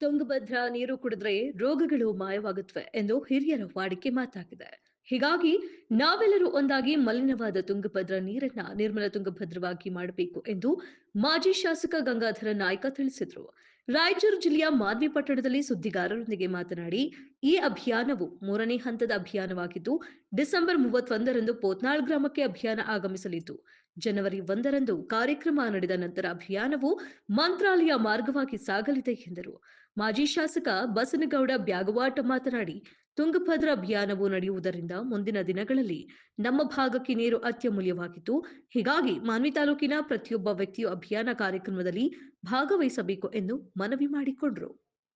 ತುಂಗಭದ್ರಾ ನೀರು ಕುಡಿದ್ರೆ ರೋಗಗಳು ಮಾಯವಾಗುತ್ತವೆ ಎಂದು ಹಿರಿಯರ ವಾಡಿಕೆ ಮಾತಾಗಿದೆ. ಹೀಗಾಗಿ ನಾವೆಲ್ಲರೂ ಒಂದಾಗಿ ಮಲಿನವಾದ ತುಂಗಭದ್ರಾ ನೀರನ್ನ ನಿರ್ಮಲ ತುಂಗಭದ್ರವಾಗಿ ಮಾಡಬೇಕು ಎಂದು ಮಾಜಿ ಶಾಸಕ ಗಂಗಾಧರ ನಾಯ್ಕ ತಿಳಿಸಿದರು. ರಾಯಚೂರು ಜಿಲ್ಲೆಯ ಮಾನ್ವಿ ಪಟ್ಟಣದಲ್ಲಿ ಸುದ್ದಿಗಾರರೊಂದಿಗೆ ಮಾತನಾಡಿ, ಈ ಅಭಿಯಾನವು 3ನೇ ಹಂತದ ಅಭಿಯಾನವಾಗಿದ್ದು, ಡಿಸೆಂಬರ್ 31ರಂದು ಪೋತ್ನಾಳ್ ಗ್ರಾಮಕ್ಕೆ ಅಭಿಯಾನ ಆಗಮಿಸಲಿದ್ದು, ಜನವರಿ 1ರಂದು ಕಾರ್ಯಕ್ರಮ ನಡೆದ ನಂತರ ಅಭಿಯಾನವು ಮಂತ್ರಾಲಯ ಮಾರ್ಗವಾಗಿ ಸಾಗಲಿದೆ ಎಂದರು. ಮಾಜಿ ಶಾಸಕ ಬಸನಗೌಡ ಬ್ಯಾಗವಾಟ ಮಾತನಾಡಿ, ತುಂಗಭದ್ರಾ ಅಭಿಯಾನವು ನಡೆಯುವುದರಿಂದ ಮುಂದಿನ ದಿನಗಳಲ್ಲಿ ನಮ್ಮ ಭಾಗಕ್ಕೆ ನೀರು ಅತ್ಯಮೂಲ್ಯವಾಗಿದ್ದು, ಹೀಗಾಗಿ ಮಾನ್ವಿ ತಾಲೂಕಿನ ಪ್ರತಿಯೊಬ್ಬ ವ್ಯಕ್ತಿಯು ಅಭಿಯಾನ ಕಾರ್ಯಕ್ರಮದಲ್ಲಿ ಭಾಗವಹಿಸಬೇಕು ಎಂದು ಮನವಿ ಮಾಡಿಕೊಂಡರು.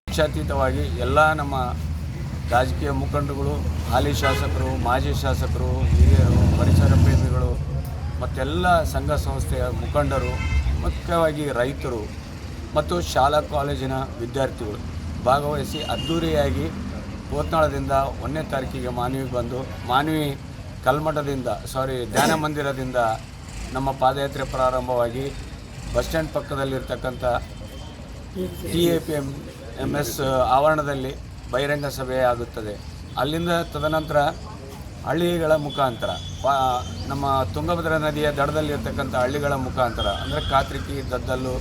ಪಕ್ಷಾತೀತವಾಗಿ ಎಲ್ಲ ನಮ್ಮ ರಾಜಕೀಯ ಮುಖಂಡರುಗಳು, ಹಾಲಿ ಶಾಸಕರು, ಮಾಜಿ ಶಾಸಕರು, ಹಿರಿಯರು, ಪರಿಸರ ಪ್ರೇಮಿಗಳು ಮತ್ತೆಲ್ಲ ಸಂಘ ಸಂಸ್ಥೆಯ ಮುಖಂಡರು, ಮುಖ್ಯವಾಗಿ ರೈತರು ಮತ್ತು ಶಾಲಾ ಕಾಲೇಜಿನ ವಿದ್ಯಾರ್ಥಿಗಳು ಭಾಗವಹಿಸಿ ಅದ್ಧೂರಿಯಾಗಿ ಪೋತ್ನಾಳದಿಂದ 1ನೇ ತಾರೀಕಿಗೆ ಮಾನ್ವಿಗೆ ಬಂದು ಮಾನ್ವಿ ಕಲ್ಮಠದಿಂದ ಧ್ಯಾನ ಮಂದಿರದಿಂದ ನಮ್ಮ ಪಾದಯಾತ್ರೆ ಪ್ರಾರಂಭವಾಗಿ ಬಸ್ ಸ್ಟ್ಯಾಂಡ್ ಪಕ್ಕದಲ್ಲಿರ್ತಕ್ಕಂಥ TAPMS ಆವರಣದಲ್ಲಿ ಬಹಿರಂಗ ಸಭೆ ಆಗುತ್ತದೆ. ಅಲ್ಲಿಂದ ತದನಂತರ ಹಳ್ಳಿಗಳ ಮುಖಾಂತರ ನಮ್ಮ ತುಂಗಭದ್ರಾ ನದಿಯ ದಡದಲ್ಲಿರ್ತಕ್ಕಂಥ ಹಳ್ಳಿಗಳ ಮುಖಾಂತರ ಅಂದರೆ ಕಾತ್ರಿಕಿ, ದದ್ದಲ್ಲು,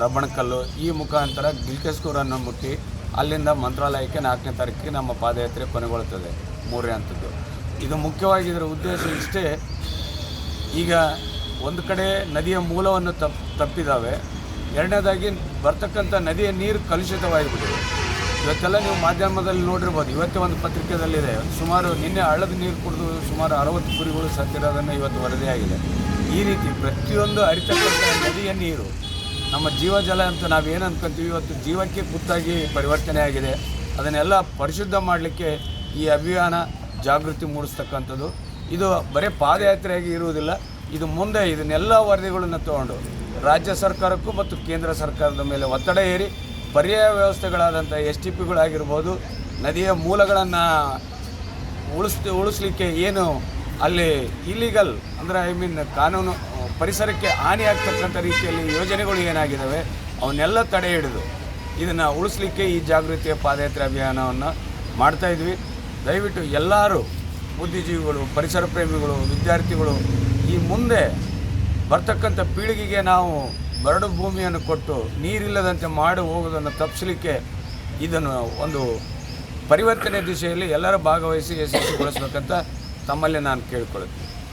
ರಬ್ಬಣಕಲ್ಲು ಈ ಮುಖಾಂತರ ಗಿಲ್ಕೆಸ್ಕೂರನ್ನು ಮುಟ್ಟಿ ಅಲ್ಲಿಂದ ಮಂತ್ರಾಲಯಕ್ಕೆ 4ನೇ ತಾರೀಕಿಗೆ ನಮ್ಮ ಪಾದಯಾತ್ರೆ ಕೊನೆಗೊಳ್ಳುತ್ತದೆ. 3ನೇ ಹಂತದ್ದು ಇದು ಮುಖ್ಯವಾಗಿ ಇದರ ಉದ್ದೇಶ ಇಷ್ಟೇ. ಈಗ ಒಂದು ಕಡೆ ನದಿಯ ಮೂಲವನ್ನು ತಪ್ಪಿದ್ದಾವೆ, ಎರಡನೇದಾಗಿ ಬರ್ತಕ್ಕಂಥ ನದಿಯ ನೀರು ಕಲುಷಿತವಾಗಿಬಿಟ್ಟಿದೆ. ಇವತ್ತೆಲ್ಲ ನೀವು ಮಾಧ್ಯಮದಲ್ಲಿ ನೋಡಿರ್ಬೋದು, ಇವತ್ತೇ ಒಂದು ಪತ್ರಿಕೆಯಲ್ಲಿದೆ, ಸುಮಾರು ನಿನ್ನೆ ಹಳ್ಳದ ನೀರು ಕುಡಿದು ಸುಮಾರು 60 ಕುರಿಗಳು ಸತ್ತಿರೋದನ್ನು ಇವತ್ತು ವರದಿಯಾಗಿದೆ. ಈ ರೀತಿ ಪ್ರತಿಯೊಂದು ಹರಿತಕ್ಕಂಥ ನದಿಯ ನೀರು ನಮ್ಮ ಜೀವಜಲ ಅಂತ ನಾವೇನು ಅಂದ್ಕೊಂತೀವಿ, ಇವತ್ತು ಜೀವಕ್ಕೆ ಕುತ್ತಾಗಿ ಪರಿವರ್ತನೆ ಆಗಿದೆ. ಅದನ್ನೆಲ್ಲ ಪರಿಶುದ್ಧ ಮಾಡಲಿಕ್ಕೆ ಈ ಅಭಿಯಾನ ಜಾಗೃತಿ ಮೂಡಿಸ್ತಕ್ಕಂಥದ್ದು. ಇದು ಬರೀ ಪಾದಯಾತ್ರೆಯಾಗಿ ಇರುವುದಿಲ್ಲ, ಇದು ಮುಂದೆ ಇದನ್ನೆಲ್ಲ ವರದಿಗಳನ್ನು ತಗೊಂಡು ರಾಜ್ಯ ಸರ್ಕಾರಕ್ಕೂ ಮತ್ತು ಕೇಂದ್ರ ಸರ್ಕಾರದ ಮೇಲೆ ಒತ್ತಡ ಹೇರಿ ಪರ್ಯಾಯ ವ್ಯವಸ್ಥೆಗಳಾದಂಥ STPಗಳಾಗಿರ್ಬೋದು, ನದಿಯ ಮೂಲಗಳನ್ನು ಉಳಿಸ್ಲಿಕ್ಕೆ ಏನು ಅಲ್ಲಿ ಇಲ್ಲಿಗಲ್ ಅಂದರೆ ಕಾನೂನು ಪರಿಸರಕ್ಕೆ ಹಾನಿ ಆಗ್ತಕ್ಕಂಥ ರೀತಿಯಲ್ಲಿ ಯೋಜನೆಗಳು ಏನಾಗಿದ್ದಾವೆ ಅವನ್ನೆಲ್ಲ ತಡೆ ಹಿಡಿದು ಇದನ್ನು ಉಳಿಸ್ಲಿಕ್ಕೆ ಈ ಜಾಗೃತಿಯ ಪಾದಯಾತ್ರೆ ಅಭಿಯಾನವನ್ನು ಮಾಡ್ತಾಯಿದ್ವಿ. ದಯವಿಟ್ಟು ಎಲ್ಲರೂ ಬುದ್ಧಿಜೀವಿಗಳು, ಪರಿಸರ ಪ್ರೇಮಿಗಳು, ವಿದ್ಯಾರ್ಥಿಗಳು ಈ ಮುಂದೆ ಬರ್ತಕ್ಕಂಥ ಪೀಳಿಗೆಗೆ ನಾವು ಬರಡು ಭೂಮಿಯನ್ನು ಕೊಟ್ಟು ನೀರಿಲ್ಲದಂತೆ ಮಾಡಿ ಹೋಗೋದನ್ನು ತಪ್ಪಿಸಲಿಕ್ಕೆ ಇದನ್ನು ಒಂದು ಪರಿವರ್ತನೆ ದಿಶೆಯಲ್ಲಿ ಎಲ್ಲರ ಭಾಗವಹಿಸಿ ಯಶಸ್ವಿಗೊಳಿಸಬೇಕಂತ ತಮ್ಮಲ್ಲಿ ನಾನು ಕೇಳಿಕೊಳ್ಳುತ್ತೇನೆ.